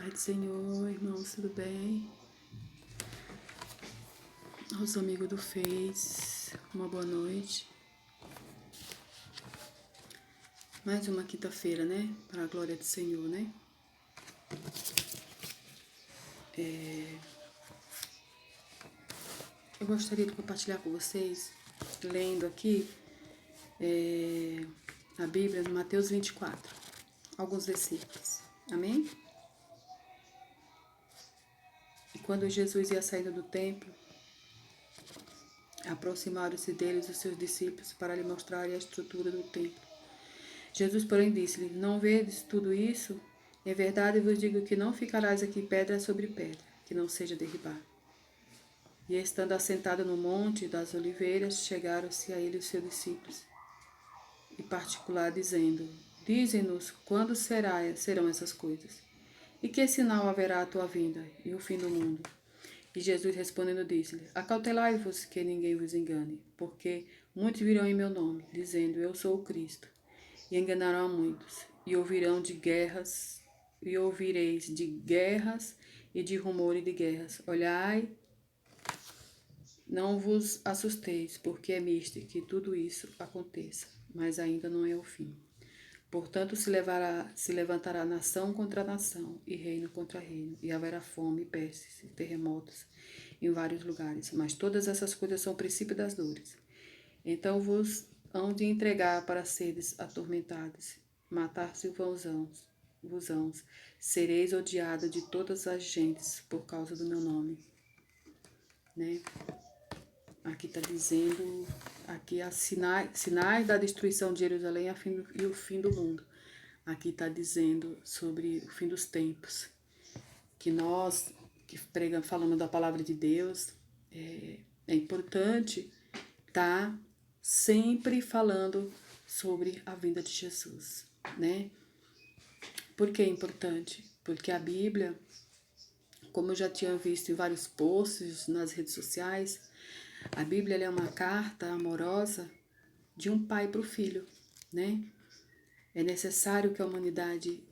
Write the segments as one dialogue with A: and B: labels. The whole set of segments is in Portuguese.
A: Pai do Senhor, irmãos, tudo bem? Aos amigos do Face, uma boa noite. Mais uma quinta-feira, né? Para a glória do Senhor, né? Eu gostaria de compartilhar com vocês, lendo aqui a Bíblia, no Mateus 24, alguns versículos. Amém? E quando Jesus ia saindo do templo, aproximaram-se deles os seus discípulos para lhe mostrarem a estrutura do templo. Jesus, porém, disse-lhe: Não vedes tudo isso? Em verdade vos digo que não ficarás aqui pedra sobre pedra, que não seja derribada. E estando assentado no monte das oliveiras, chegaram-se a ele os seus discípulos, em particular dizendo: Dize-nos quando serão essas coisas, e que sinal haverá a tua vinda e o fim do mundo. E Jesus respondendo disse-lhe: Acautelai-vos que ninguém vos engane, porque muitos virão em meu nome, dizendo: Eu sou o Cristo, e enganarão a muitos, e ouvireis de guerras e de rumores de guerras. Olhai, não vos assusteis, porque é misto que tudo isso aconteça, mas ainda não é o fim. Portanto, se levantará nação contra nação, e reino contra reino, e haverá fome, pestes e terremotos em vários lugares. Mas todas essas coisas são o princípio das dores. Então vos hão de entregar para seres atormentados, matar-se vosãos, sereis odiados de todas as gentes por causa do meu nome. Né? Aqui está dizendo, aqui há sinais da destruição de Jerusalém e o fim do mundo. Aqui está dizendo sobre o fim dos tempos. Que nós, que pregamos, falamos da palavra de Deus, é importante estar sempre falando sobre a vinda de Jesus, né? Por que é importante? Porque a Bíblia, como eu já tinha visto em vários posts nas redes sociais, a Bíblia é uma carta amorosa de um pai para o filho, né? É necessário que a humanidade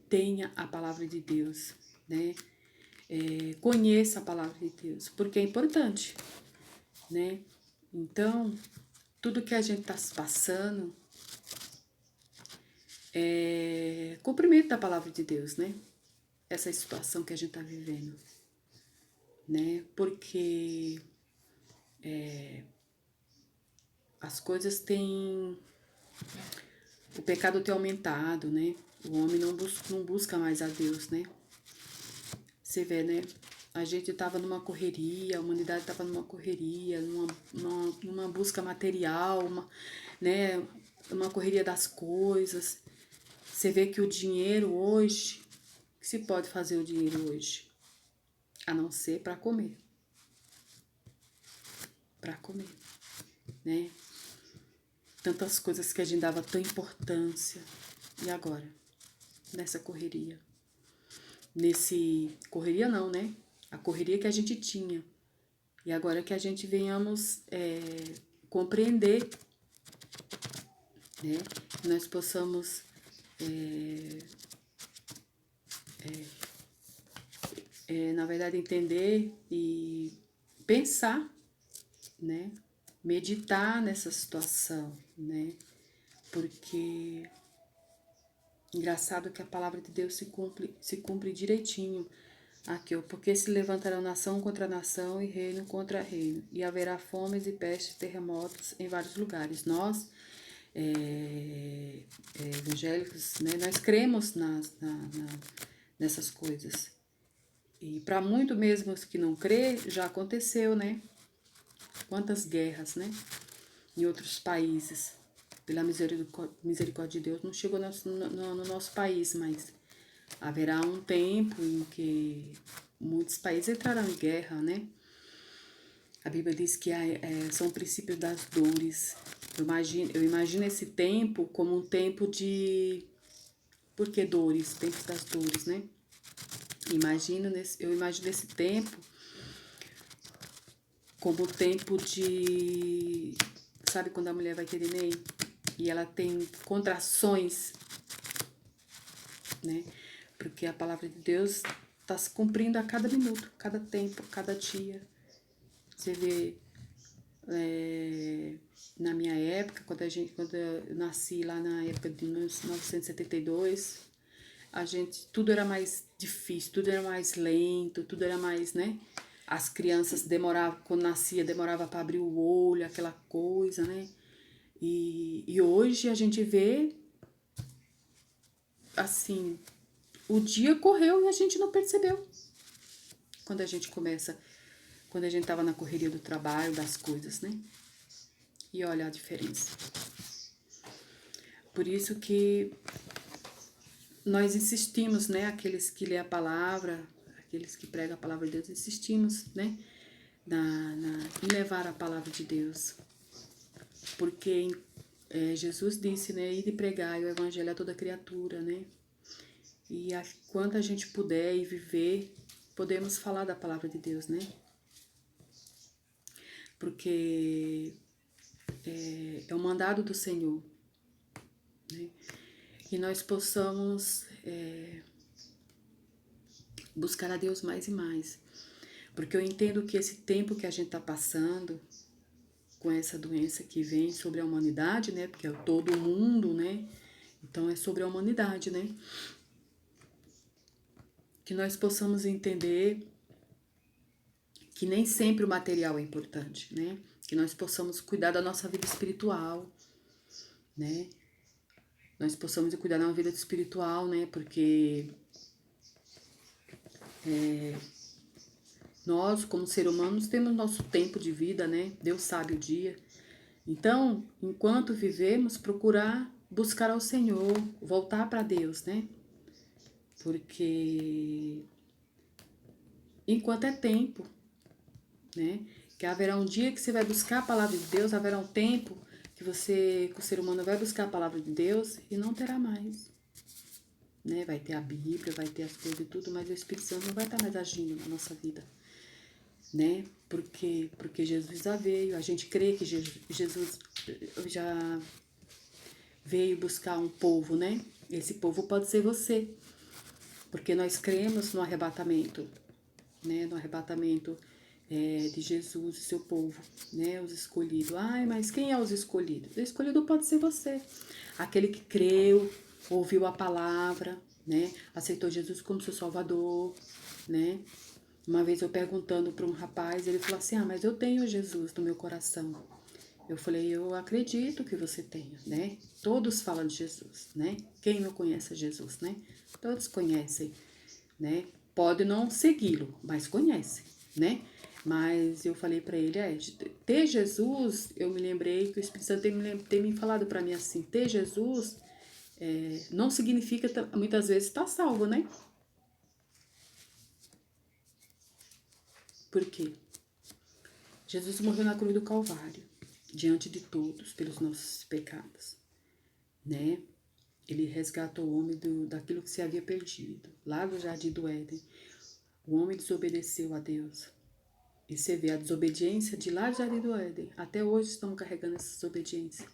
A: tenha a palavra de Deus, né? Conheça a palavra de Deus, porque é importante, né? Então, tudo que a gente está passando é cumprimento da palavra de Deus, né? Essa situação que a gente está vivendo, né? Porque as coisas têm... O pecado tem aumentado, né? O homem não busca mais a Deus, né? Você vê, né? A gente estava numa correria, a humanidade estava numa correria, numa busca material, né? Uma correria das coisas. Você vê que o dinheiro hoje, o que se pode fazer o dinheiro hoje? A não ser para comer. Para comer, né? Tantas coisas que a gente dava tanta importância. E agora? Nessa correria. Correria não, né? A correria que a gente tinha. E agora que a gente venhamos compreender, né? Que nós possamos na verdade, entender e pensar, né? Meditar nessa situação, né? Porque engraçado que a palavra de Deus se cumpre direitinho aqui, ó. Porque se levantarão nação contra nação e reino contra reino, e haverá fomes e pestes e terremotos em vários lugares. Nós, evangélicos, né? Nós cremos nessas coisas. E para muito mesmo que não crê, já aconteceu, né? Quantas guerras, né? Em outros países. Pela misericórdia de Deus, não chegou no nosso país, mas haverá um tempo em que muitos países entrarão em guerra, né? A Bíblia diz que são princípios das dores. Eu imagino esse tempo como um tempo de... Por que dores? Tempo das dores, né? Eu imagino esse tempo como o tempo de... Sabe quando a mulher vai ter neném e ela tem contrações, né? Porque a palavra de Deus está se cumprindo a cada minuto, cada tempo, cada dia. Você vê, na minha época, quando eu nasci lá na época de 1972, tudo era mais difícil, tudo era mais lento, tudo era mais, né? As crianças demoravam, quando nascia, demorava para abrir o olho, aquela coisa, né? E hoje a gente vê, assim, o dia correu e a gente não percebeu. Quando a gente tava na correria do trabalho, das coisas, né? E olha a diferença. Por isso que nós insistimos, né? Aqueles que lê a palavra, aqueles que pregam a palavra de Deus, insistimos, né? Em levar a palavra de Deus. Porque Jesus disse, né? Ir e pregar o evangelho a toda criatura, né? E quando a gente puder e viver, podemos falar da palavra de Deus, né? Porque é o mandado do Senhor, né? E nós possamos buscar a Deus mais e mais. Porque eu entendo que esse tempo que a gente está passando, com essa doença que vem sobre a humanidade, né? Porque é todo mundo, né? Então é sobre a humanidade, né? Que nós possamos entender que nem sempre o material é importante, né? Que nós possamos cuidar da nossa vida espiritual, né? Nós possamos cuidar da nossa vida espiritual, né? Porque nós, como seres humanos, temos nosso tempo de vida, né? Deus sabe o dia. Então, enquanto vivemos, procurar buscar ao Senhor, voltar para Deus, né? Porque enquanto é tempo, né? Que haverá um dia que você vai buscar a palavra de Deus, haverá um tempo que o ser humano vai buscar a palavra de Deus e não terá mais. Né? Vai ter a Bíblia, vai ter as coisas e tudo, mas o Espírito Santo não vai estar mais agindo na nossa vida. Né? Porque Jesus já veio, a gente crê que Jesus já veio buscar um povo, né? Esse povo pode ser você, porque nós cremos no arrebatamento, né? No arrebatamento de Jesus e seu povo, né? Os escolhidos. Ai, mas quem é os escolhidos? O escolhido pode ser você, aquele que creu, ouviu a palavra, né? Aceitou Jesus como seu Salvador, né? Uma vez eu perguntando para um rapaz, ele falou assim, mas eu tenho Jesus no meu coração. Eu falei, eu acredito que você tenha, né? Todos falam de Jesus, né? Quem não conhece Jesus, né? Todos conhecem, né? Pode não segui-lo, mas conhece, né? Mas eu falei para ele, ter Jesus, eu me lembrei que o Espírito Santo tem me falado para mim assim, ter Jesus não significa muitas vezes estar salvo, né? Por quê? Jesus morreu na cruz do Calvário, diante de todos, pelos nossos pecados, né? Ele resgatou o homem daquilo que se havia perdido, lá do Jardim do Éden. O homem desobedeceu a Deus. E você vê a desobediência de lá do Jardim do Éden. Até hoje estamos carregando essa desobediência.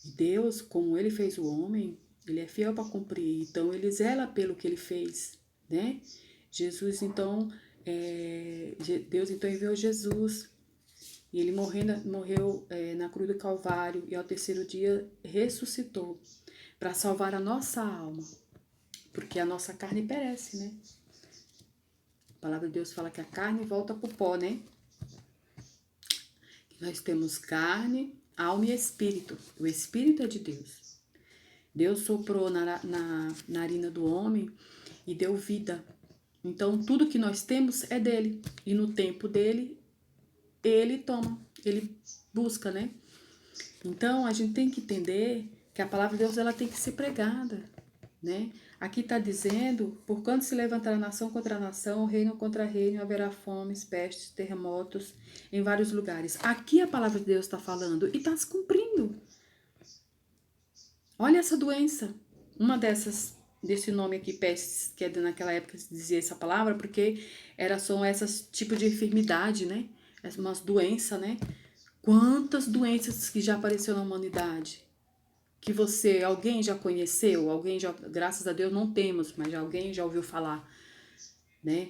A: E Deus, como ele fez o homem, ele é fiel para cumprir. Então, ele zela pelo que ele fez, né? Jesus, então, Deus então enviou Jesus. E ele morreu na cruz do Calvário e ao terceiro dia ressuscitou para salvar a nossa alma. Porque a nossa carne perece, né? A palavra de Deus fala que a carne volta para o pó, né? Nós temos carne, alma e espírito. O espírito é de Deus. Deus soprou na narina do homem e deu vida. Então, tudo que nós temos é dele. E no tempo dele, ele toma, ele busca, né? Então, a gente tem que entender que a palavra de Deus ela tem que ser pregada, né? Aqui está dizendo, porquanto se levantará nação contra nação, reino contra reino, haverá fomes, pestes, terremotos em vários lugares. Aqui a palavra de Deus está falando e está se cumprindo. Olha essa doença, uma desse nome aqui, pestes, que naquela época se dizia essa palavra, porque são esses tipos de enfermidade, né? Umas doenças, né? Quantas doenças que já apareceram na humanidade, que alguém já conheceu, alguém já, graças a Deus não temos, mas alguém já ouviu falar, né?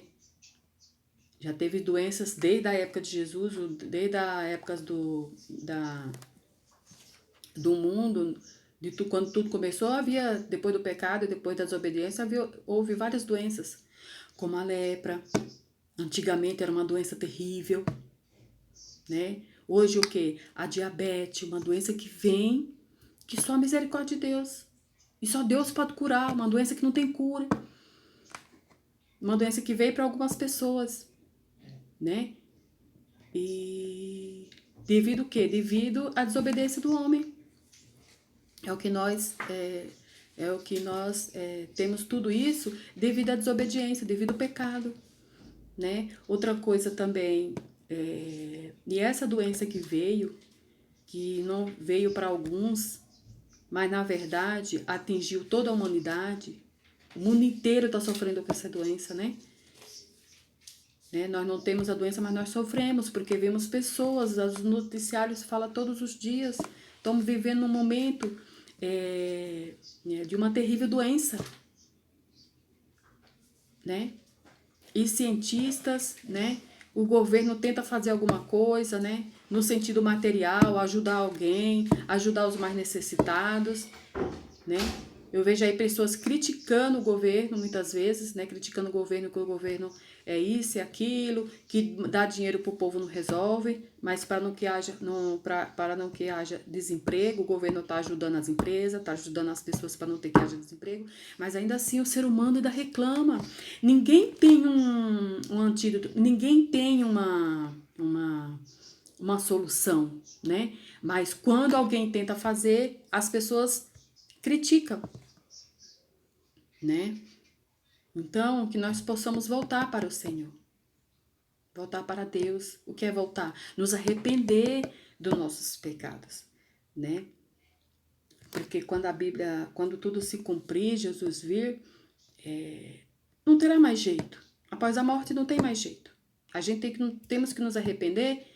A: Já teve doenças desde a época de Jesus, desde a época do mundo, quando tudo começou, depois do pecado e depois da desobediência, houve várias doenças, como a lepra. Antigamente era uma doença terrível, né? Hoje o quê? A diabetes, uma doença que vem, que só a misericórdia de Deus. E só Deus pode curar, uma doença que não tem cura. Uma doença que veio para algumas pessoas, né? E devido o quê? Devido à desobediência do homem. É o que nós temos tudo isso devido à desobediência, devido ao pecado, né? Outra coisa também, e essa doença que não veio para alguns, mas na verdade atingiu toda a humanidade, o mundo inteiro está sofrendo com essa doença, né? Nós não temos a doença, mas nós sofremos, porque vemos pessoas, os noticiários falam todos os dias, estamos vivendo um momento de uma terrível doença, né? E cientistas, né? O governo tenta fazer alguma coisa, né? No sentido material, ajudar alguém, ajudar os mais necessitados, né? Eu vejo aí pessoas criticando o governo, muitas vezes, né? Criticando o governo, que o governo é isso e aquilo, que dá dinheiro para o povo não resolve, mas para não que haja desemprego, o governo está ajudando as empresas, está ajudando as pessoas para não ter que haja desemprego, mas ainda assim o ser humano ainda reclama. Ninguém tem um antídoto, ninguém tem uma solução, né? Mas quando alguém tenta fazer, as pessoas criticam, né? Então, que nós possamos voltar para o Senhor. Voltar para Deus. O que é voltar? Nos arrepender dos nossos pecados, né? Porque quando tudo se cumprir, Jesus vir, não terá mais jeito. Após a morte não tem mais jeito. A gente temos que nos arrepender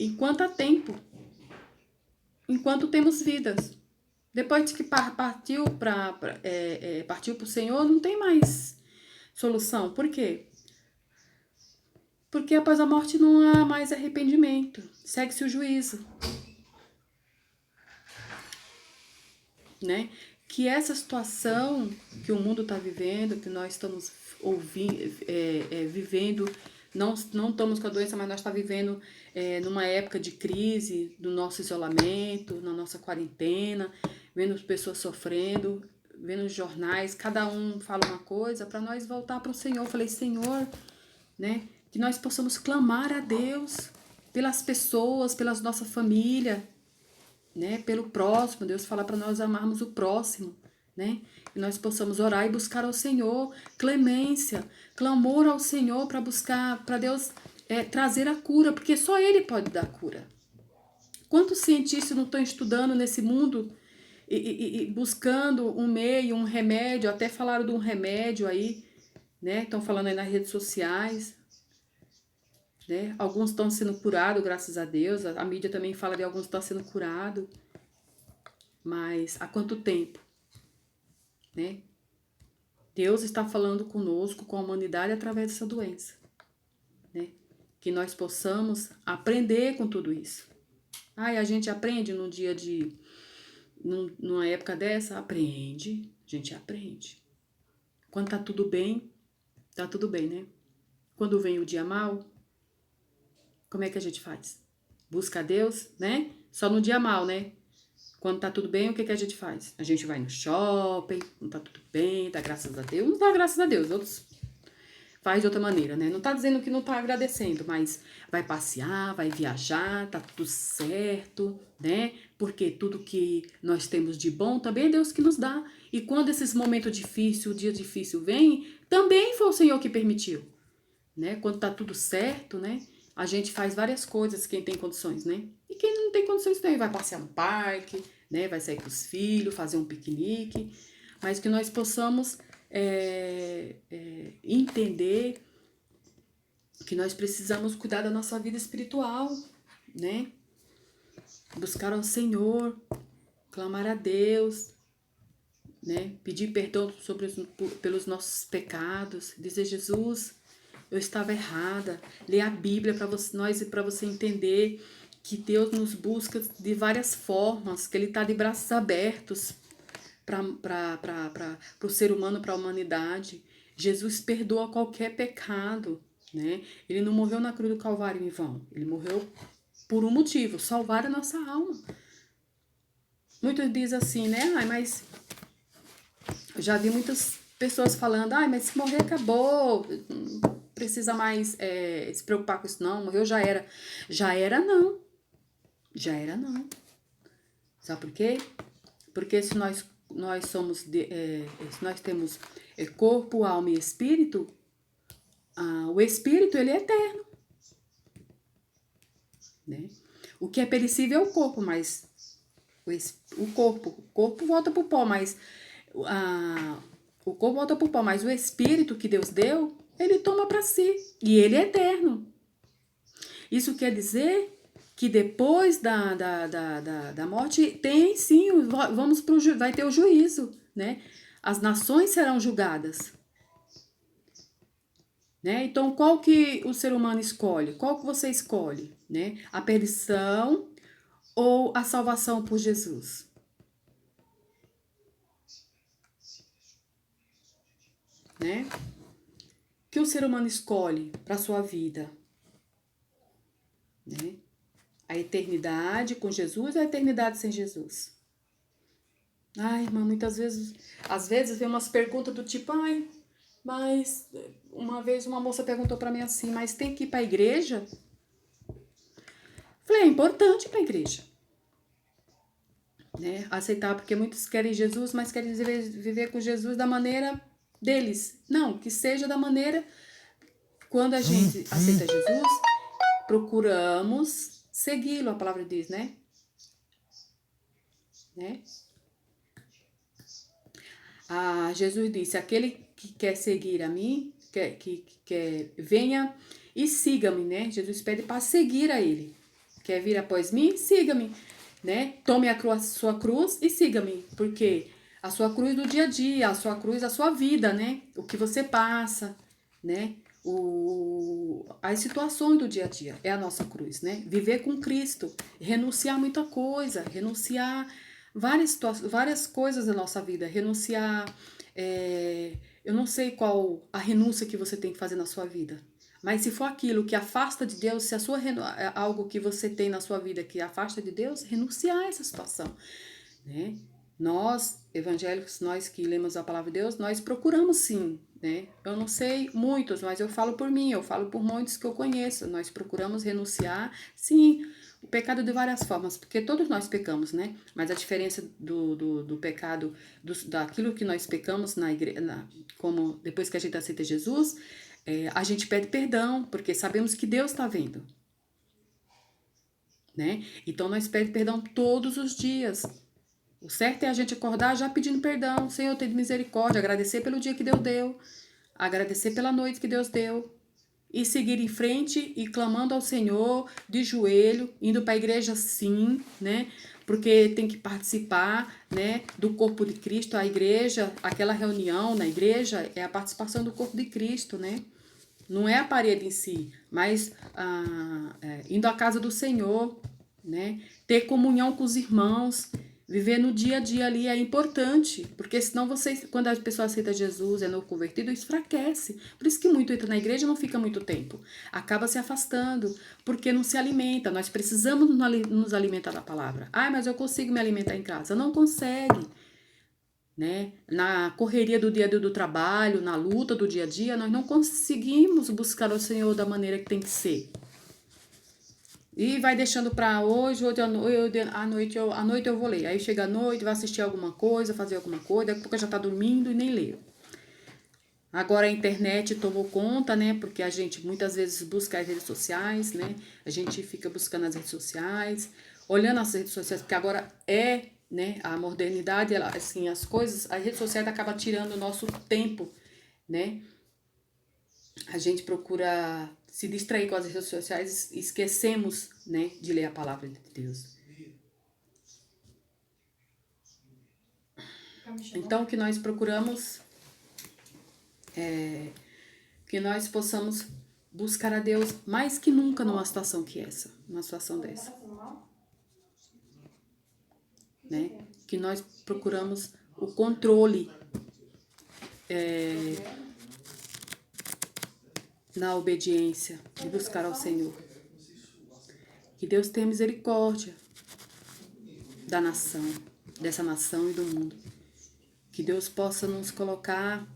A: enquanto há tempo. Enquanto temos vidas. Depois de que partiu para o Senhor, não tem mais solução. Por quê? Porque após a morte não há mais arrependimento. Segue-se o juízo. Né? Que essa situação que o mundo está vivendo, que nós estamos vivendo, não estamos com a doença, mas nós estamos vivendo numa época de crise, do nosso isolamento, na nossa quarentena, vendo pessoas sofrendo, vendo os jornais, cada um fala uma coisa, para nós voltar para o Senhor. Eu falei, Senhor, né, que nós possamos clamar a Deus pelas pessoas, pelas nossa família, né, pelo próximo. Deus fala para nós amarmos o próximo, né, que nós possamos orar e buscar ao Senhor clemência, clamor ao Senhor para buscar, para Deus trazer a cura, porque só Ele pode dar cura. Quantos cientistas não estão estudando nesse mundo e buscando um meio, um remédio? Até falaram de um remédio aí, né? Estão falando aí nas redes sociais, né? Alguns estão sendo curados, graças a Deus. A mídia também fala de alguns que estão sendo curados. Mas há quanto tempo, né? Deus está falando conosco, com a humanidade, através dessa doença, né? Que nós possamos aprender com tudo isso. E a gente aprende numa época dessa? Aprende, a gente aprende. Quando tá tudo bem, né? Quando vem o dia mal, como é que a gente faz? Busca a Deus, né? Só no dia mal, né? Quando tá tudo bem, o que a gente faz? A gente vai no shopping, não tá tudo bem, dá graças a Deus. Não dá graças a Deus, outros faz de outra maneira, né? Não tá dizendo que não tá agradecendo, mas vai passear, vai viajar, tá tudo certo, né? Porque tudo que nós temos de bom também é Deus que nos dá. E quando esses momentos difíceis, o dia difícil vem, também foi o Senhor que permitiu, né? Quando tá tudo certo, né? A gente faz várias coisas, quem tem condições, né? E quem não tem condições também vai passear no parque, né? Vai sair com os filhos, fazer um piquenique, mas que nós possamos entender que nós precisamos cuidar da nossa vida espiritual, né? Buscar ao Senhor, clamar a Deus, né? Pedir perdão pelos nossos pecados, dizer: Jesus, eu estava errada. Ler a Bíblia para você entender que Deus nos busca de várias formas, que Ele está de braços abertos para o ser humano, para a humanidade. Jesus perdoa qualquer pecado, né? Ele não morreu na cruz do Calvário em vão. Ele morreu por um motivo: salvar a nossa alma. Muitos dizem assim, né? Ai, mas eu já vi muitas pessoas falando: ai, mas se morrer acabou, não precisa mais se preocupar com isso não, morreu, já era. Já era não. Já era não. Sabe por quê? Porque se nós somos se nós temos corpo, alma e espírito, o espírito ele é eterno, né? O que é perecível é o corpo, mas o corpo volta pro pó, mas o corpo volta pro pó, mas o espírito que Deus deu, ele toma para si e ele é eterno. Isso quer dizer que depois da morte tem sim, vai ter o juízo, né? As nações serão julgadas, né? Então, qual que o ser humano escolhe? Qual que você escolhe, né? A perdição ou a salvação por Jesus, né? O que o ser humano escolhe para sua vida, né? A eternidade com Jesus ou a eternidade sem Jesus? Ai, irmã, às vezes vem umas perguntas do tipo: ai, mas uma vez uma moça perguntou para mim assim: mas tem que ir para a igreja? Falei: é importante ir para a igreja, né? Aceitar, porque muitos querem Jesus, mas querem viver com Jesus da maneira deles. Não, que seja da maneira. Quando a gente aceita Jesus, procuramos segui-lo, a palavra diz, né? Jesus disse: aquele que quer seguir a mim, que quer, venha e siga-me, né? Jesus pede para seguir a ele. Quer vir após mim? Siga-me, né? Tome sua cruz e siga-me, porque a sua cruz do dia a dia, a sua cruz, a sua vida, né? O que você passa, né? As situações do dia a dia é a nossa cruz, né? Viver com Cristo, renunciar muita coisa, renunciar várias coisas da nossa vida, renunciar. Eu não sei qual a renúncia que você tem que fazer na sua vida, mas se for aquilo que afasta de Deus, se algo que você tem na sua vida que afasta de Deus, renunciar a essa situação, né? Nós, evangélicos, nós que lemos a palavra de Deus, nós procuramos sim, né? Eu não sei muitos, mas eu falo por mim, eu falo por muitos que eu conheço. Nós procuramos renunciar, sim, o pecado de várias formas, porque todos nós pecamos, né? Mas a diferença do pecado, daquilo que nós pecamos na igreja, como depois que a gente aceita Jesus, a gente pede perdão, porque sabemos que Deus está vendo, né? Então nós pedimos perdão todos os dias. O certo é a gente acordar já pedindo perdão. Senhor, tem misericórdia, agradecer pelo dia que Deus deu, agradecer pela noite que Deus deu, e seguir em frente e clamando ao Senhor de joelho, indo para a igreja sim, né? Porque tem que participar, né, do corpo de Cristo. A igreja, aquela reunião na igreja é a participação do corpo de Cristo, né? Não é a parede em si, mas indo à casa do Senhor, né? Ter comunhão com os irmãos, viver no dia a dia ali é importante, porque senão quando a pessoa aceita Jesus, é novo convertido, isso enfraquece. Por isso que muito entra na igreja e não fica muito tempo. Acaba se afastando, porque não se alimenta. Nós precisamos nos alimentar da palavra. Ah, mas eu consigo me alimentar em casa. Não consegue, né? Na correria do dia a dia do trabalho, na luta do dia a dia, nós não conseguimos buscar o Senhor da maneira que tem que ser. E vai deixando para hoje à noite eu vou ler. Aí chega a noite, vai assistir alguma coisa, fazer alguma coisa, daqui a pouco já tá dormindo e nem lê. Agora a internet tomou conta, né? Porque a gente muitas vezes busca as redes sociais, né? A gente fica buscando as redes sociais, olhando as redes sociais, porque agora né? A modernidade, ela, assim, as redes sociais acabam tirando o nosso tempo, né? A gente procura se distrair com as redes sociais e esquecemos, né, de ler a palavra de Deus. Então, que nós procuramos, que nós possamos buscar a Deus mais que nunca numa situação que essa, numa situação dessa. Né? Que nós procuramos o controle na obediência e buscar ao Senhor. Que Deus tenha misericórdia da nação, dessa nação e do mundo. Que Deus possa nos colocar